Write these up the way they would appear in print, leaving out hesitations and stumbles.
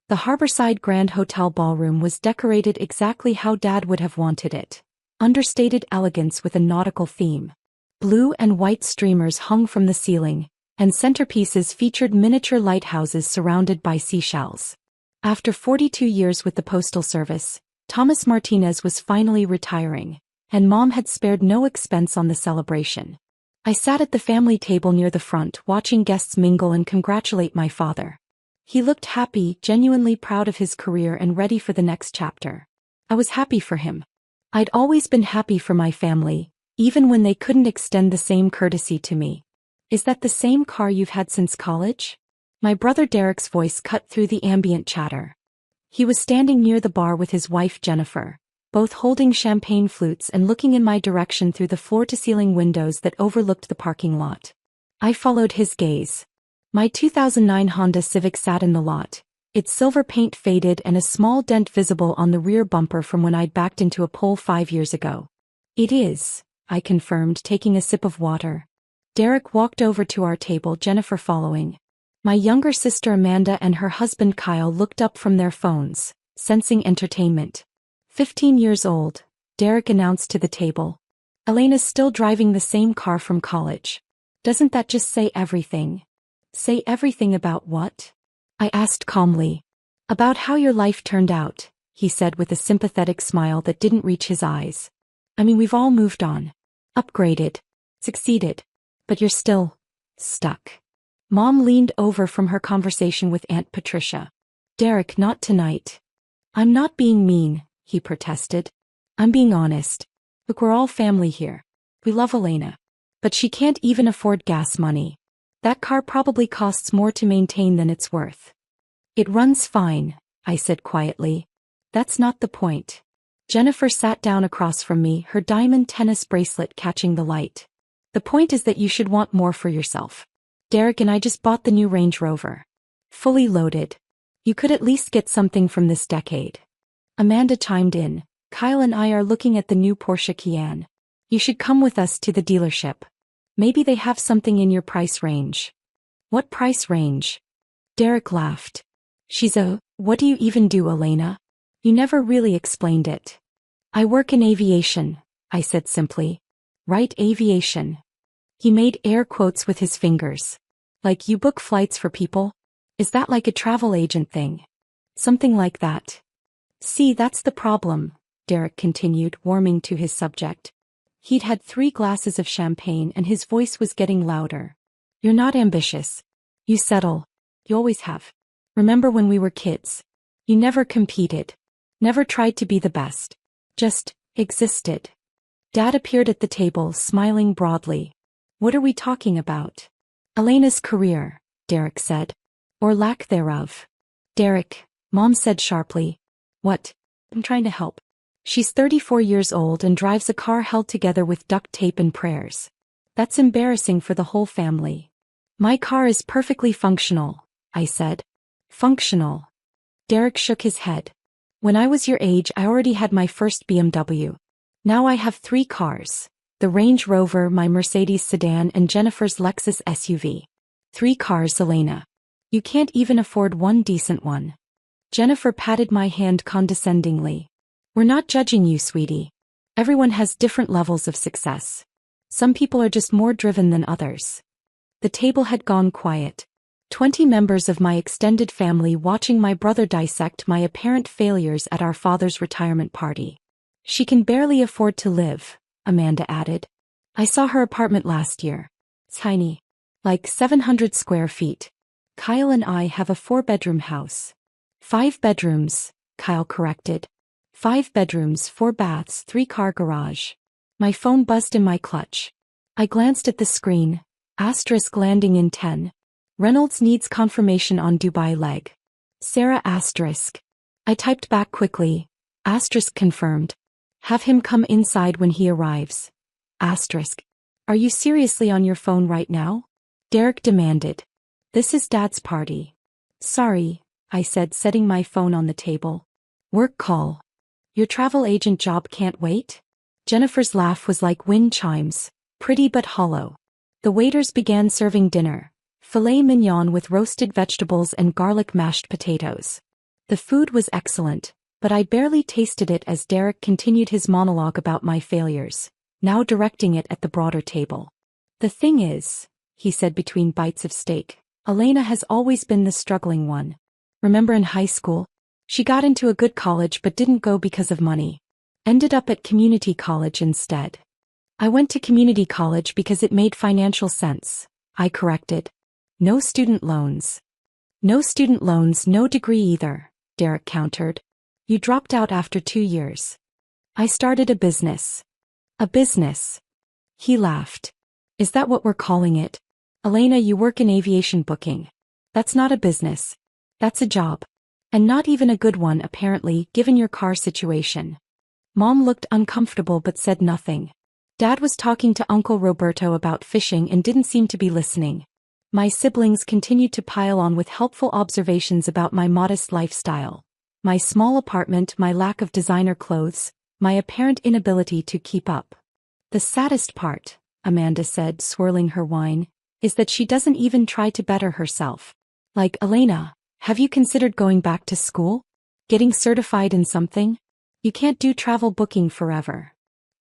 The Harborside Grand Hotel ballroom was decorated exactly how Dad would have wanted it. Understated elegance with a nautical theme. Blue and white streamers hung from the ceiling, and centerpieces featured miniature lighthouses surrounded by seashells. After 42 years with the Postal Service, Thomas Martinez was finally retiring, and Mom had spared no expense on the celebration. I sat at the family table near the front watching guests mingle and congratulate my father. He looked happy, genuinely proud of his career and ready for the next chapter. I was happy for him. I'd always been happy for my family, even when they couldn't extend the same courtesy to me. Is that the same car you've had since college? My brother Derek's voice cut through the ambient chatter. He was standing near the bar with his wife Jennifer, both holding champagne flutes and looking in my direction through the floor-to-ceiling windows that overlooked the parking lot. I followed his gaze. My 2009 Honda Civic sat in the lot, its silver paint faded and a small dent visible on the rear bumper from when I'd backed into a pole 5 years ago. It is, I confirmed, taking a sip of water. Derek walked over to our table, Jennifer following. My younger sister Amanda and her husband Kyle looked up from their phones, sensing entertainment. 15 years old, Derek announced to the table. Elena's still driving the same car from college. Doesn't that just say everything? Say everything about what? I asked calmly. About how your life turned out, he said with a sympathetic smile that didn't reach his eyes. I mean, we've all moved on. Upgraded. Succeeded. But you're still stuck. Mom leaned over from her conversation with Aunt Patricia. Derek, not tonight. I'm not being mean, he protested. I'm being honest. Look, we're all family here. We love Elena. But she can't even afford gas money. That car probably costs more to maintain than it's worth. It runs fine, I said quietly. That's not the point. Jennifer sat down across from me, her diamond tennis bracelet catching the light. The point is that you should want more for yourself. Derek and I just bought the new Range Rover. Fully loaded. You could at least get something from this decade. Amanda chimed in. Kyle and I are looking at the new Porsche Cayenne. You should come with us to the dealership. Maybe they have something in your price range. What price range? Derek laughed. What do you even do, Elena? You never really explained it. I work in aviation, I said simply. Right, aviation. He made air quotes with his fingers. Like you book flights for people? Is that like a travel agent thing? Something like that. See, that's the problem, Derek continued, warming to his subject. He'd had 3 glasses of champagne and his voice was getting louder. You're not ambitious. You settle. You always have. Remember when we were kids? You never competed. Never tried to be the best. Just existed. Dad appeared at the table, smiling broadly. What are we talking about? Elena's career, Derek said. Or lack thereof. Derek, Mom said sharply. What? I'm trying to help. She's 34 years old and drives a car held together with duct tape and prayers. That's embarrassing for the whole family. My car is perfectly functional, I said. Functional. Derek shook his head. When I was your age, I already had my first BMW. Now I have 3 cars. The Range Rover, my Mercedes sedan, and Jennifer's Lexus SUV. 3 cars, Elena. You can't even afford one decent one. Jennifer patted my hand condescendingly. We're not judging you, sweetie. Everyone has different levels of success. Some people are just more driven than others. The table had gone quiet. 20 members of my extended family watching my brother dissect my apparent failures at our father's retirement party. She can barely afford to live, Amanda added. I saw her apartment last year. Tiny. Like 700 square feet. Kyle and I have a 4-bedroom house. 5 bedrooms, Kyle corrected. 5 bedrooms, 4 baths, 3-car garage. My phone buzzed in my clutch. I glanced at the screen. Asterisk landing in 10. Reynolds needs confirmation on Dubai leg. Sarah asterisk. I typed back quickly. Asterisk confirmed. Have him come inside when he arrives. Asterisk. Are you seriously on your phone right now? Derek demanded. This is Dad's party. Sorry, I said, setting my phone on the table. Work call. Your travel agent job can't wait? Jennifer's laugh was like wind chimes, pretty but hollow. The waiters began serving dinner. Filet mignon with roasted vegetables and garlic mashed potatoes. The food was excellent, but I barely tasted it as Derek continued his monologue about my failures, now directing it at the broader table. The thing is, he said between bites of steak, Elena has always been the struggling one. Remember in high school? She got into a good college but didn't go because of money. Ended up at community college instead. I went to community college because it made financial sense, I corrected. No student loans. No student loans, no degree either, Derek countered. You dropped out after 2 years. I started a business. A business. He laughed. Is that what we're calling it? Elena, you work in aviation booking. That's not a business. That's a job. And not even a good one apparently, given your car situation. Mom looked uncomfortable but said nothing. Dad was talking to Uncle Roberto about fishing and didn't seem to be listening. My siblings continued to pile on with helpful observations about my modest lifestyle. My small apartment, my lack of designer clothes, my apparent inability to keep up. The saddest part, Amanda said, swirling her wine, is that she doesn't even try to better herself. Like, Elena, have you considered going back to school? Getting certified in something? You can't do travel booking forever.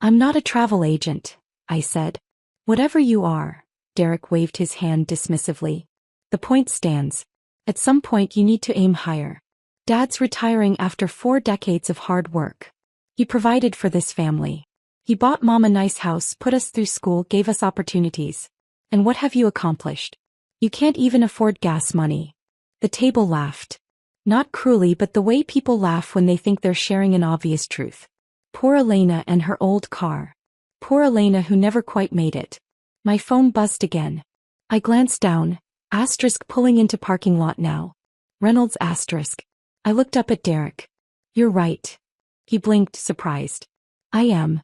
I'm not a travel agent, I said. Whatever you are, Derek waved his hand dismissively. The point stands. At some point you need to aim higher. Dad's retiring after 4 decades of hard work. He provided for this family. He bought Mom a nice house, put us through school, gave us opportunities. And what have you accomplished? You can't even afford gas money. The table laughed. Not cruelly, but the way people laugh when they think they're sharing an obvious truth. Poor Elena and her old car. Poor Elena who never quite made it. My phone buzzed again. I glanced down, asterisk pulling into parking lot now. Reynolds asterisk. I looked up at Derek. You're right. He blinked, surprised. I am.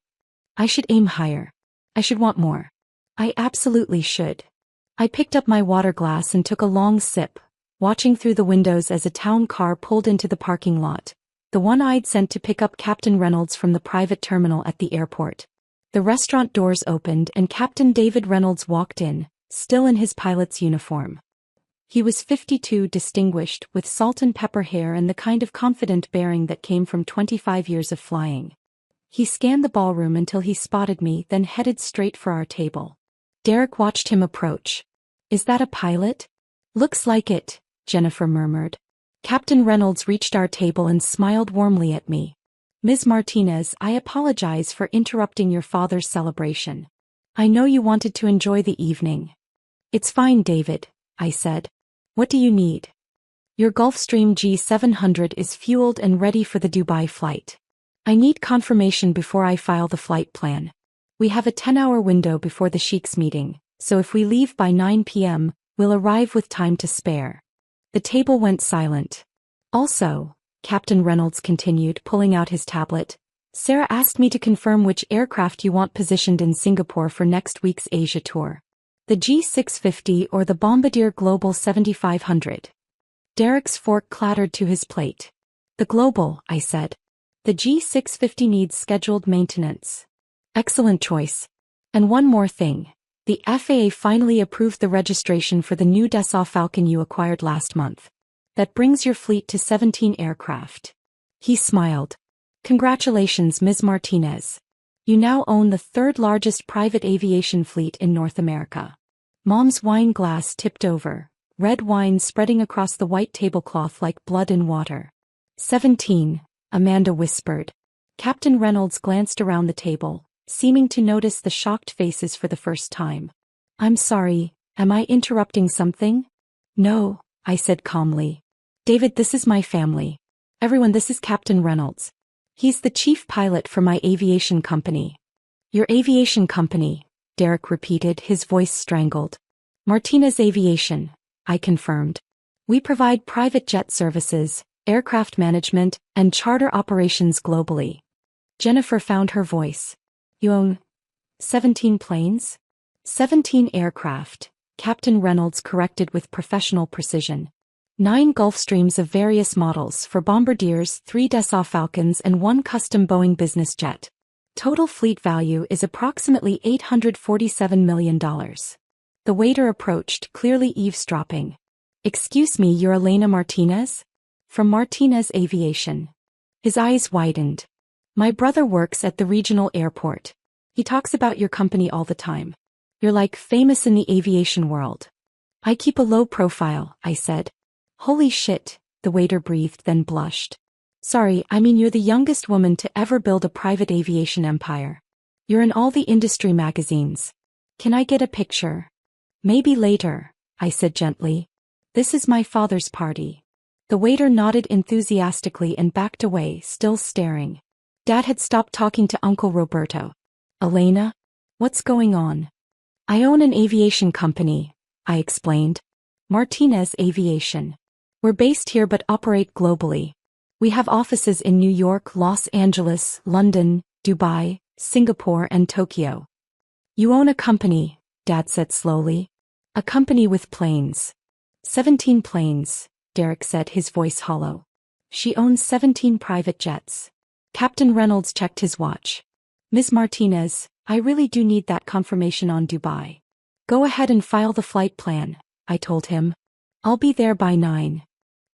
I should aim higher. I should want more. I absolutely should. I picked up my water glass and took a long sip, watching through the windows as a town car pulled into the parking lot, the one I'd sent to pick up Captain Reynolds from the private terminal at the airport. The restaurant doors opened and Captain David Reynolds walked in, still in his pilot's uniform. He was 52, distinguished, with salt and pepper hair and the kind of confident bearing that came from 25 years of flying. He scanned the ballroom until he spotted me, then headed straight for our table. Derek watched him approach. Is that a pilot? Looks like it, Jennifer murmured. Captain Reynolds reached our table and smiled warmly at me. Ms. Martinez, I apologize for interrupting your father's celebration. I know you wanted to enjoy the evening. It's fine, David, I said. What do you need? Your Gulfstream G700 is fueled and ready for the Dubai flight. I need confirmation before I file the flight plan. We have a 10-hour window before the Sheikh's meeting, so if we leave by 9 p.m., we'll arrive with time to spare. The table went silent. Also, Captain Reynolds continued, pulling out his tablet, Sarah asked me to confirm which aircraft you want positioned in Singapore for next week's Asia tour. The G650 or the Bombardier Global 7500. Derek's fork clattered to his plate. The Global, I said. The G650 needs scheduled maintenance. Excellent choice. And one more thing. The FAA finally approved the registration for the new Dassault Falcon you acquired last month. That brings your fleet to 17 aircraft. He smiled. Congratulations, Ms. Martinez. You now own the 3rd largest private aviation fleet in North America. Mom's wine glass tipped over, red wine spreading across the white tablecloth like blood in water. 17, Amanda whispered. Captain Reynolds glanced around the table, seeming to notice the shocked faces for the first time. I'm sorry, am I interrupting something? No, I said calmly. David, this is my family. Everyone, this is Captain Reynolds. He's the chief pilot for my aviation company. Your aviation company, Derek repeated, his voice strangled. Martinez Aviation, I confirmed. We provide private jet services, aircraft management, and charter operations globally. Jennifer found her voice. You own 17 planes? 17 aircraft, Captain Reynolds corrected with professional precision. 9 Gulfstreams of various models for Bombardiers, 3 Dassault Falcons and 1 custom Boeing business jet. Total fleet value is approximately $847 million. The waiter approached, clearly eavesdropping. Excuse me, you're Elena Martinez? From Martinez Aviation. His eyes widened. My brother works at the regional airport. He talks about your company all the time. You're like famous in the aviation world. I keep a low profile, I said. Holy shit, the waiter breathed then blushed. Sorry, I mean you're the youngest woman to ever build a private aviation empire. You're in all the industry magazines. Can I get a picture? Maybe later, I said gently. This is my father's party. The waiter nodded enthusiastically and backed away, still staring. Dad had stopped talking to Uncle Roberto. Elena? What's going on? I own an aviation company, I explained. Martinez Aviation. We're based here but operate globally. We have offices in New York, Los Angeles, London, Dubai, Singapore, and Tokyo. You own a company, Dad said slowly. A company with planes. 17 planes, Derek said, his voice hollow. She owns 17 private jets. Captain Reynolds checked his watch. Ms. Martinez, I really do need that confirmation on Dubai. Go ahead and file the flight plan, I told him. I'll be there by 9.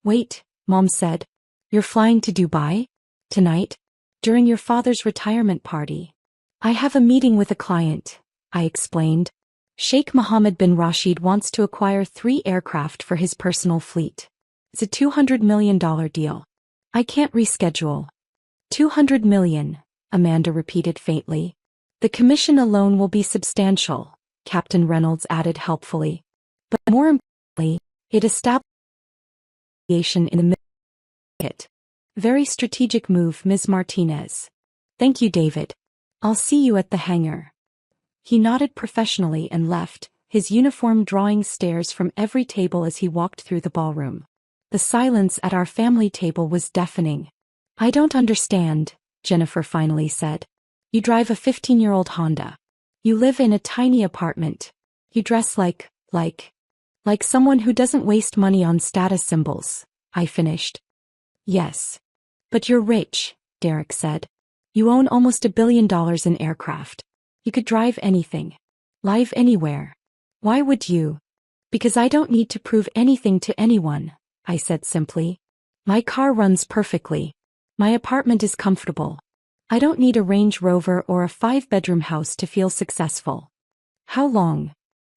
Wait, Mom said. You're flying to Dubai? Tonight? During your father's retirement party? I have a meeting with a client, I explained. Sheikh Mohammed bin Rashid wants to acquire 3 aircraft for his personal fleet. It's a $200 million deal. I can't reschedule. $200 million, Amanda repeated faintly. The commission alone will be substantial, Captain Reynolds added helpfully. But more importantly, it establishes aviation in the market. Very strategic move, Ms. Martinez. Thank you, David. I'll see you at the hangar. He nodded professionally and left, his uniform drawing stares from every table as he walked through the ballroom. The silence at our family table was deafening. I don't understand, Jennifer finally said. You drive a 15-year-old Honda. You live in a tiny apartment. You dress like someone who doesn't waste money on status symbols, I finished. Yes. But you're rich, Derek said. You own almost $1 billion in aircraft. You could drive anything. Live anywhere. Why would you? Because I don't need to prove anything to anyone, I said simply. My car runs perfectly. My apartment is comfortable. I don't need a Range Rover or a 5-bedroom house to feel successful. How long?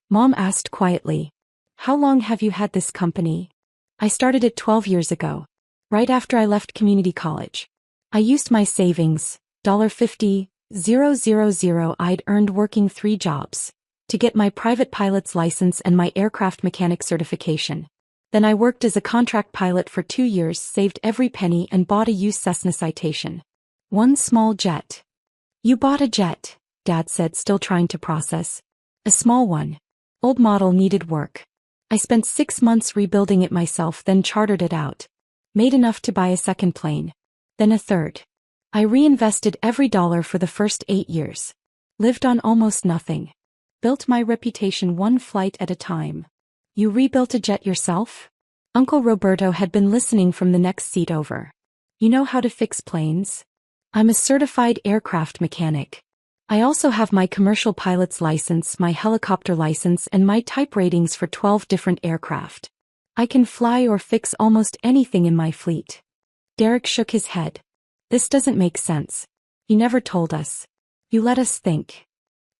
Mom asked quietly. How long have you had this company? I started it 12 years ago. Right after I left community college. I used my savings, $50,000 I'd earned working 3 jobs, to get my private pilot's license and my aircraft mechanic certification. Then I worked as a contract pilot for 2 years, saved every penny and bought a used Cessna Citation. 1 small jet. You bought a jet, Dad said, still trying to process. A small one. Old model, needed work. I spent 6 months rebuilding it myself, then chartered it out. Made enough to buy a second plane. Then a third. I reinvested every dollar for the first 8 years. Lived on almost nothing. Built my reputation 1 flight at a time. You rebuilt a jet yourself? Uncle Roberto had been listening from the next seat over. You know how to fix planes? I'm a certified aircraft mechanic. I also have my commercial pilot's license, my helicopter license, and my type ratings for 12 different aircraft. I can fly or fix almost anything in my fleet. Derek shook his head. This doesn't make sense. You never told us. You let us think.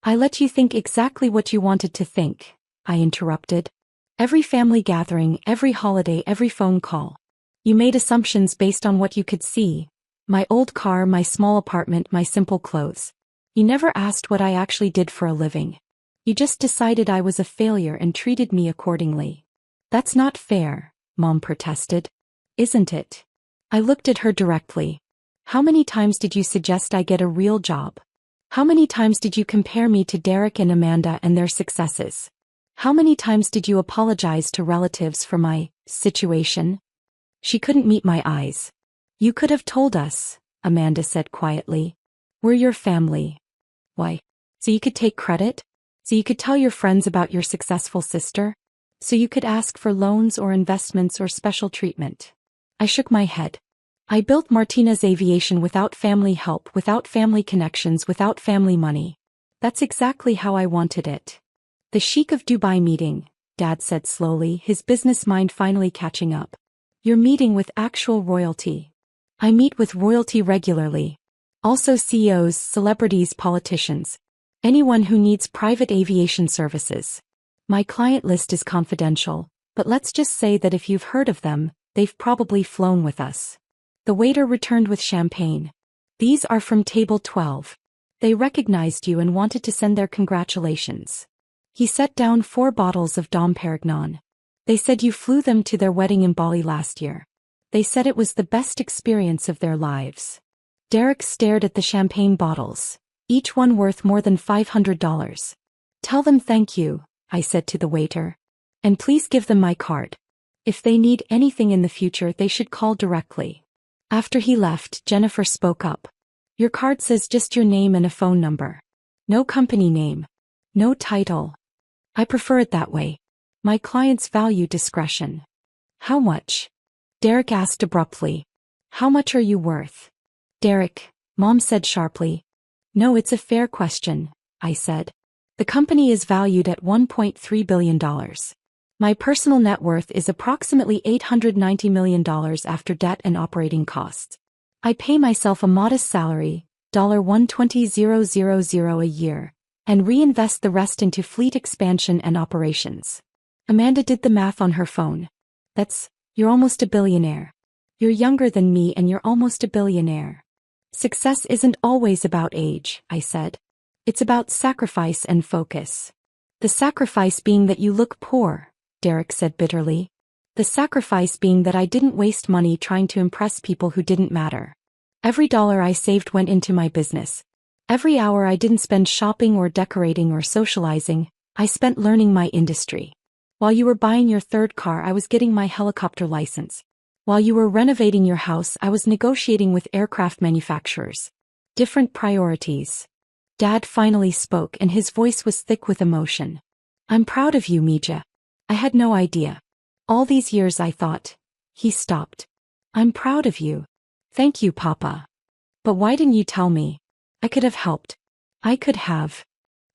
I let you think exactly what you wanted to think, I interrupted. Every family gathering, every holiday, every phone call. You made assumptions based on what you could see. My old car, my small apartment, my simple clothes. You never asked what I actually did for a living. You just decided I was a failure and treated me accordingly. That's not fair, Mom protested. Isn't it? I looked at her directly. How many times did you suggest I get a real job? How many times did you compare me to Derek and Amanda and their successes? How many times did you apologize to relatives for my situation? She couldn't meet my eyes. You could have told us, Amanda said quietly. We're your family. Why? So you could take credit? So you could tell your friends about your successful sister? So you could ask for loans or investments or special treatment. I shook my head. I built Martinez Aviation without family help, without family connections, without family money. That's exactly how I wanted it. The Sheikh of Dubai meeting, Dad said slowly, his business mind finally catching up. You're meeting with actual royalty. I meet with royalty regularly. Also CEOs, celebrities, politicians. Anyone who needs private aviation services. My client list is confidential, but let's just say that if you've heard of them, they've probably flown with us. The waiter returned with champagne. These are from table 12. They recognized you and wanted to send their congratulations. He set down 4 bottles of Dom Perignon. They said you flew them to their wedding in Bali last year. They said it was the best experience of their lives. Derek stared at the champagne bottles, each one worth more than $500. Tell them thank you, I said to the waiter. And please give them my card. If they need anything in the future, they should call directly. After he left, Jennifer spoke up. Your card says just your name and a phone number. No company name. No title. I prefer it that way. My clients value discretion. How much? Derek asked abruptly. How much are you worth? Derek, Mom said sharply. No, it's a fair question, I said. The company is valued at $1.3 billion. My personal net worth is approximately $890 million after debt and operating costs. I pay myself a modest salary, $120,000 a year, and reinvest the rest into fleet expansion and operations. Amanda did the math on her phone. You're almost a billionaire. You're younger than me and you're almost a billionaire. Success isn't always about age, I said. It's about sacrifice and focus. The sacrifice being that you look poor, Derek said bitterly. The sacrifice being that I didn't waste money trying to impress people who didn't matter. Every dollar I saved went into my business. Every hour I didn't spend shopping or decorating or socializing, I spent learning my industry. While you were buying your 3rd car, I was getting my helicopter license. While you were renovating your house, I was negotiating with aircraft manufacturers. Different priorities. Dad finally spoke and his voice was thick with emotion. I'm proud of you, Mija. I had no idea. All these years I thought. He stopped. I'm proud of you. Thank you, Papa. But why didn't you tell me? I could have helped. I could have.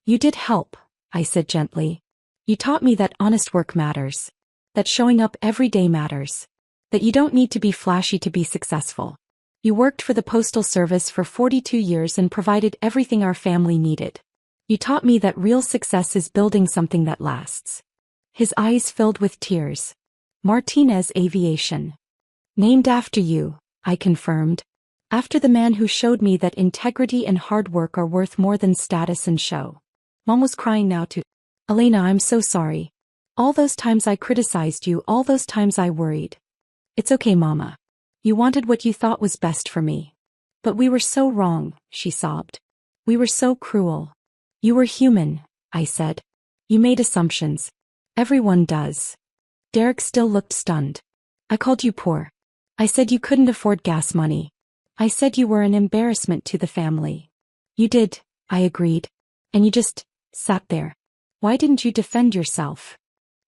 You did help, I said gently. You taught me that honest work matters. That showing up every day matters. That you don't need to be flashy to be successful. You worked for the Postal Service for 42 years and provided everything our family needed. You taught me that real success is building something that lasts. His eyes filled with tears. Martinez Aviation. Named after you, I confirmed. After the man who showed me that integrity and hard work are worth more than status and show. Mom was crying now too. Elena, I'm so sorry. All those times I criticized you, all those times I worried. It's okay, Mama. You wanted what you thought was best for me. But we were so wrong, she sobbed. We were so cruel. You were human, I said. You made assumptions. Everyone does. Derek still looked stunned. I called you poor. I said you couldn't afford gas money. I said you were an embarrassment to the family. You did, I agreed. And you just sat there. Why didn't you defend yourself?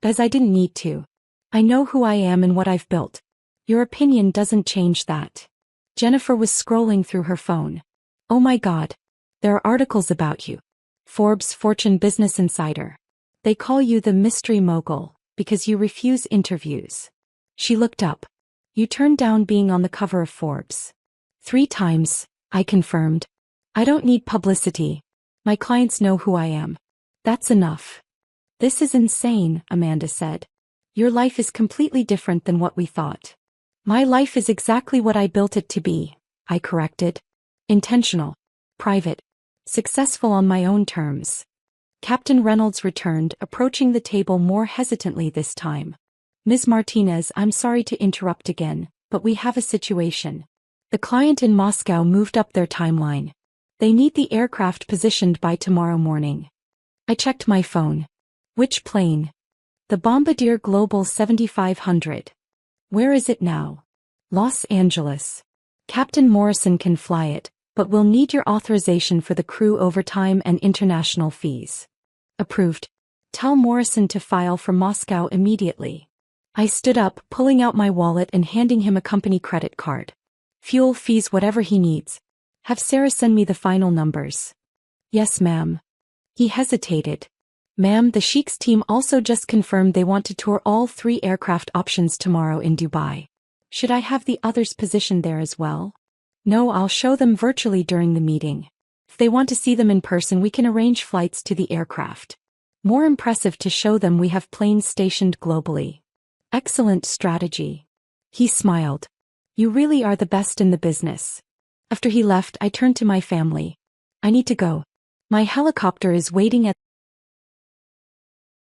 Because I didn't need to. I know who I am and what I've built. Your opinion doesn't change that. Jennifer was scrolling through her phone. Oh my God. There are articles about you. Forbes, Fortune, Business Insider. They call you the mystery mogul because you refuse interviews. She looked up. You turned down being on the cover of Forbes. 3 times, I confirmed. I don't need publicity. My clients know who I am. That's enough. This is insane, Amanda said. Your life is completely different than what we thought. My life is exactly what I built it to be, I corrected. Intentional. Private. Successful on my own terms. Captain Reynolds returned, approaching the table more hesitantly this time. Ms. Martinez, I'm sorry to interrupt again, but we have a situation. The client in Moscow moved up their timeline. They need the aircraft positioned by tomorrow morning. I checked my phone. Which plane? The Bombardier Global 7500. Where is it now? Los Angeles. Captain Morrison can fly it, but we'll need your authorization for the crew overtime and international fees. Approved. Tell Morrison to file for Moscow immediately. I stood up, pulling out my wallet and handing him a company credit card. Fuel, fees, whatever he needs. Have Sarah send me the final numbers. Yes, ma'am. He hesitated. Ma'am, the Sheik's team also just confirmed they want to tour all 3 aircraft options tomorrow in Dubai. Should I have the others positioned there as well? No, I'll show them virtually during the meeting. If they want to see them in person, we can arrange flights to the aircraft. More impressive to show them we have planes stationed globally. Excellent strategy. He smiled. You really are the best in the business. After he left, I turned to my family. I need to go. My helicopter is waiting at